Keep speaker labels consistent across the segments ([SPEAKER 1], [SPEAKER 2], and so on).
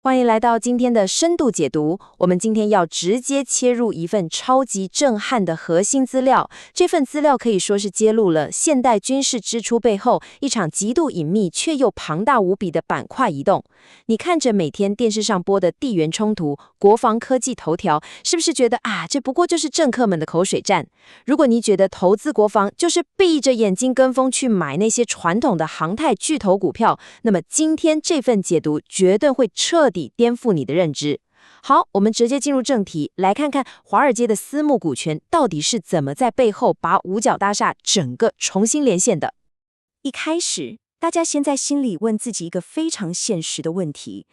[SPEAKER 1] 欢迎来到今天的深度解读。我们今天要直接切入一份超级震撼的核心资料。这份资料可以说是揭露了现代军事支出背后一场极度隐秘却又庞大无比的板块移动。你看着每天电视上播的地缘冲突、国防科技头条，是不是觉得这不过就是政客们的口水战？如果你觉得投资国防就是闭着眼睛跟风去买那些传统的航太巨头股票，那么今天这份解读绝对会彻底颠覆你的认知。好，我们直接进入正题，来看看华尔街的私募股权到底是怎么在背后把五角大厦整个重新连线的。
[SPEAKER 2] 一开始，大家先在心里问自己一个非常现实的问题：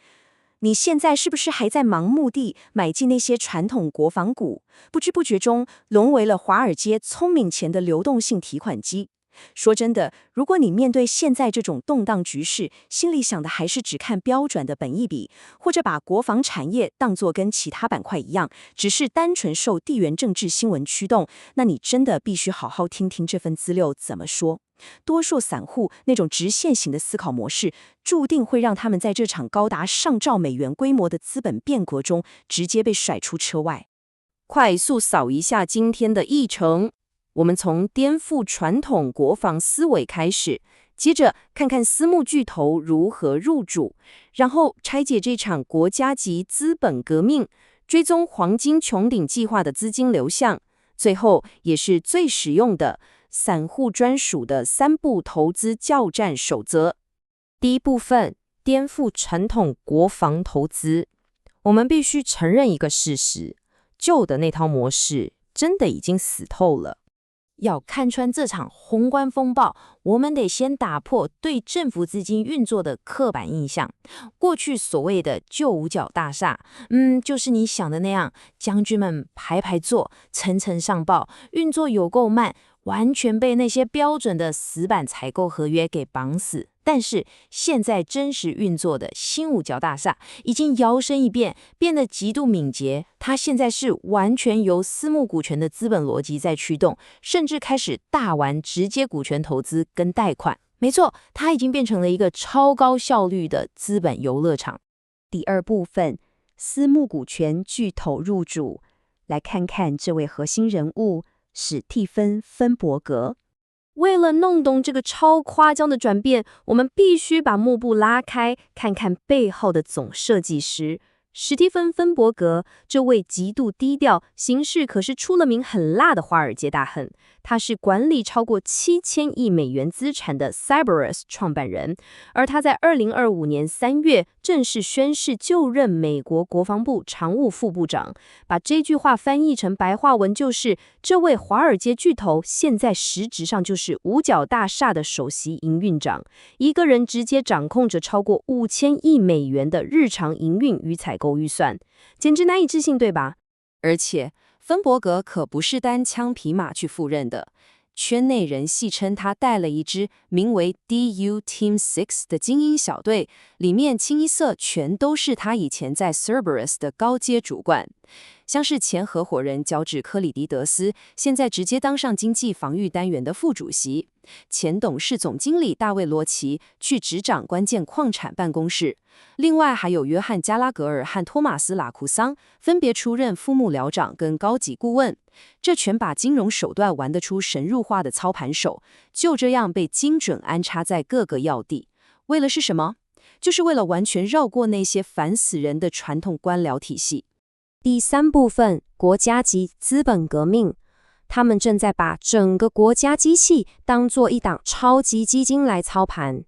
[SPEAKER 2] 你现在是不是还在盲目地买进那些传统国防股，不知不觉中沦为了华尔街聪明钱的流动性提款机？说真的，如果你面对现在这种动荡局势，心里想的还是只看标准的本益比，或者把国防产业当作跟其他板块一样，只是单纯受地缘政治新闻驱动，那你真的必须好好听听这份资料怎么说。多数散户那种直线型的思考模式，注定会让他们在这场高达上兆美元规模的资本变革中，直接被甩出车外。
[SPEAKER 1] 快速扫一下今天的议程。我们从颠覆传统国防思维开始，接着看看私募巨头如何入主，然后拆解这场国家级资本革命，追踪黄金穹顶计划的资金流向，最后也是最实用的散户专属的3步投资教战守则。第一部分，颠覆传统国防投资。我们必须承认一个事实，旧的那套模式真的已经死透了。要看穿这场宏观风暴，我们得先打破对政府资金运作的刻板印象。过去所谓的旧五角大厦，就是你想的那样，将军们排排坐，层层上报，运作有够慢，完全被那些标准的死板采购合约给绑死。但是现在真实运作的新五角大厦已经摇身一变，变得极度敏捷。它现在是完全由私募股权的资本逻辑在驱动，甚至开始大玩直接股权投资跟贷款。没错，它已经变成了一个超高效率的资本游乐场。
[SPEAKER 2] 第二部分，私募股权巨头入主，来看看这位核心人物史蒂芬·芬伯格。
[SPEAKER 3] 为了弄懂这个超夸张的转变，我们必须把幕布拉开，看看背后的总设计师史蒂芬·芬伯格。这位极度低调、行事可是出了名很辣的华尔街大亨，他是管理超过7000亿美元资产的 Cerberus 创办人，而他在2025年3月正式宣誓就任美国国防部常务副部长。把这句话翻译成白话文就是，这位华尔街巨头现在实质上就是五角大厦的首席营运长，一个人直接掌控着超过5000亿美元的日常营运与采购预算，简直难以置信，对吧？
[SPEAKER 1] 而且芬伯格可不是单枪匹马去赴任的，圈内人戏称他带了一支名为 DU Team 6的精英小队，里面清一色全都是他以前在 Cerberus 的高阶主管。像是前合伙人乔治·科里迪德斯，现在直接当上经济防御单元的副主席；前董事总经理大卫·罗奇去执掌关键矿产办公室。另外还有约翰·加拉格尔和托马斯·拉库桑，分别出任副幕僚长跟高级顾问。这全把金融手段玩得出神入化的操盘手，就这样被精准安插在各个要地。为了是什么？就是为了完全绕过那些烦死人的传统官僚体系。
[SPEAKER 3] 第三部分，国家级资本革命。他们正在把整个国家机器当作一档超级基金来操盘。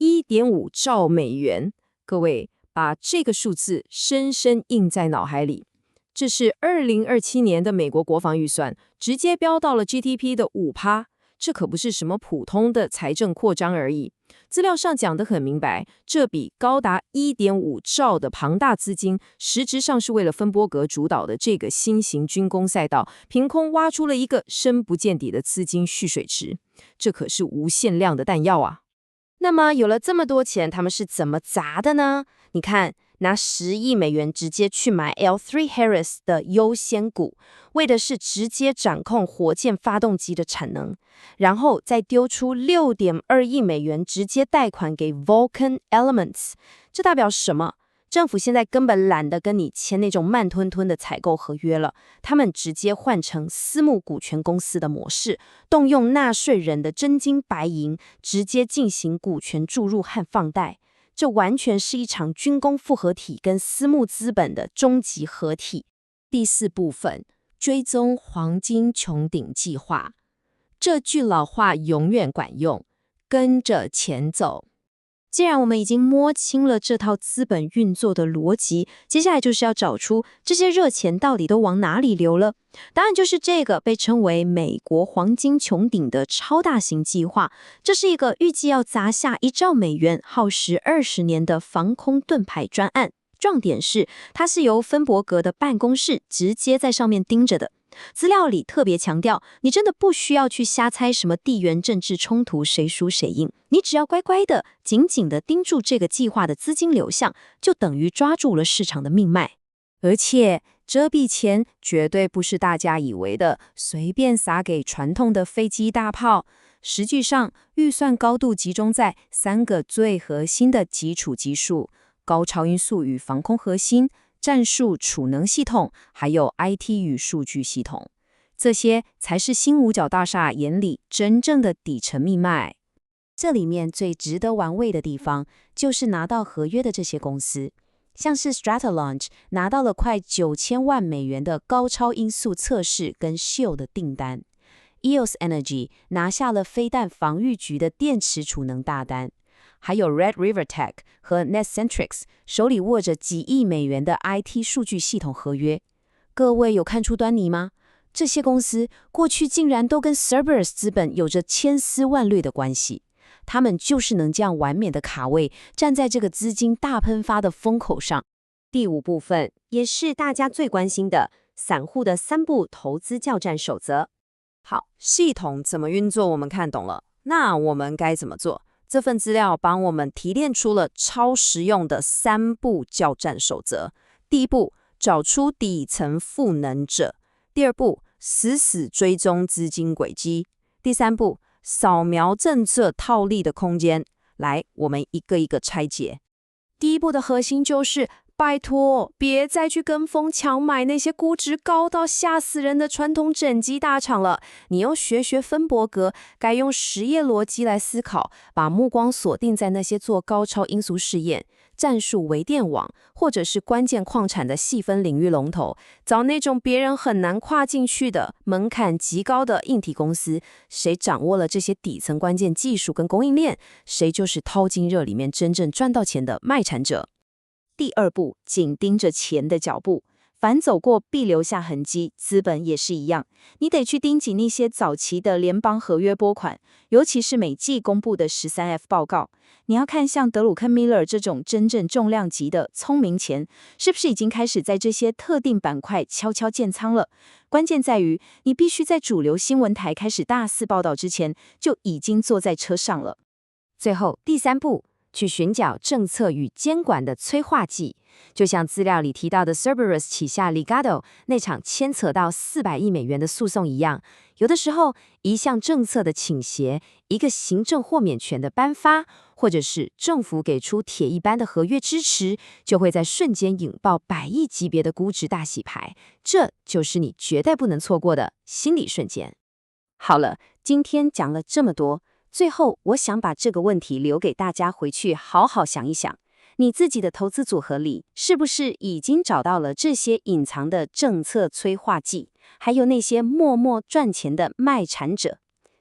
[SPEAKER 1] 1.5兆美元，各位把这个数字深深印在脑海里。这是2027年的美国国防预算，直接飙到了 GDP 的5%。这可不是什么普通的财政扩张而已。资料上讲得很明白，这笔高达 1.5 兆的庞大资金，实质上是为了芬伯格主导的这个新型军工赛道，凭空挖出了一个深不见底的资金蓄水池。这可是无限量的弹药啊！那么有了这么多钱，他们是怎么砸的呢？你看，拿10亿美元直接去买 L3 Harris 的优先股，为的是直接掌控火箭发动机的产能，然后再丢出6.2亿美元直接贷款给 Vulcan Elements。这代表什么？
[SPEAKER 3] 政府现在根本懒得跟你签那种慢吞吞的采购合约了，他们直接换成私募股权公司的模式，动用纳税人的真金白银，直接进行股权注入和放贷。这完全是一场军工复合体跟私募资本的终极合体。
[SPEAKER 1] 第4部分，追踪黄金穹顶计划。这句老话永远管用，跟着钱走。
[SPEAKER 3] 既然我们已经摸清了这套资本运作的逻辑，接下来就是要找出这些热钱到底都往哪里流了。答案就是这个被称为美国黄金穹顶的超大型计划。这是一个预计要砸下1兆美元、耗时20年的防空盾牌专案。重点是，它是由芬伯格的办公室直接在上面盯着的。资料里特别强调，你真的不需要去瞎猜什么地缘政治冲突谁输谁赢，你只要乖乖的、紧紧的盯住这个计划的资金流向，就等于抓住了市场的命脉。
[SPEAKER 1] 而且这笔钱绝对不是大家以为的随便撒给传统的飞机大炮，实际上预算高度集中在3个最核心的基础技术：高超音速与防空核心、战术储能系统，还有 IT 与数据系统。这些才是新五角大厦眼里真正的底层命脉。这里面最值得玩味的地方，就是拿到合约的这些公司，像是 Stratolaunch 拿到了快9000万美元的高超音速测试跟 SHIELD 的订单， EOS Energy 拿下了飞弹防御局的电池储能大单，还有 Red River Tech 和 Netcentrics 手里握着几亿美元的 IT 数据系统合约。各位有看出端倪吗？这些公司过去竟然都跟 Cerberus 资本有着千丝万缕的关系，他们就是能这样完美的卡位，站在这个资金大喷发的风口上。
[SPEAKER 2] 第5部分也是大家最关心的，散户的3步投资教战守则。
[SPEAKER 1] 好，系统怎么运作我们看懂了，那我们该怎么做？这份资料帮我们提炼出了超实用的3步教战守则。第1步，找出底层赋能者；第2步，死死追踪资金轨迹；第3步，扫描政策套利的空间。来，我们一个一个拆解。第1步的核心就是拜托，别再去跟风抢买那些估值高到吓死人的传统整机大厂了。你要学芬伯格，该用实业逻辑来思考，把目光锁定在那些做高超音速试验、战术微电网或者是关键矿产的细分领域龙头，找那种别人很难跨进去的门槛极高的硬体公司。谁掌握了这些底层关键技术跟供应链，谁就是淘金热里面真正赚到钱的卖产者。
[SPEAKER 2] 第2步，紧盯着钱的脚步，凡走过必留下痕迹，资本也是一样。你得去盯紧那些早期的联邦合约拨款，尤其是每季公布的13F 报告。你要看像德鲁克·米勒这种真正重量级的聪明钱，是不是已经开始在这些特定板块悄悄建仓了？关键在于，你必须在主流新闻台开始大肆报道之前，就已经坐在车上了。
[SPEAKER 1] 最后，第3步，去寻找政策与监管的催化剂，就像资料里提到的 Cerberus 旗下 Ligado 那场牵扯到400亿美元的诉讼一样，有的时候一项政策的倾斜，一个行政豁免权的颁发，或者是政府给出铁一般的合约支持，就会在瞬间引爆100亿级别的估值大洗牌，这就是你绝对不能错过的心理瞬间。好了，今天讲了这么多，最后我想把这个问题留给大家回去好好想一想，你自己的投资组合里是不是已经找到了这些隐藏的政策催化剂，还有那些默默赚钱的卖产者？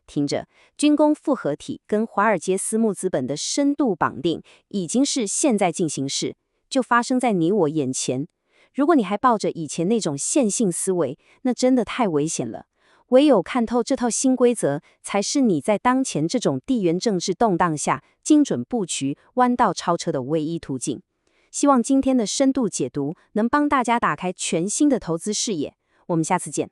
[SPEAKER 1] 听着，军工复合体跟华尔街私募资本的深度绑定已经是现在进行式，就发生在你我眼前。如果你还抱着以前那种线性思维，那真的太危险了。唯有看透这套新规则，才是你在当前这种地缘政治动荡下精准布局、弯道超车的唯一途径。希望今天的深度解读能帮大家打开全新的投资视野。我们下次见。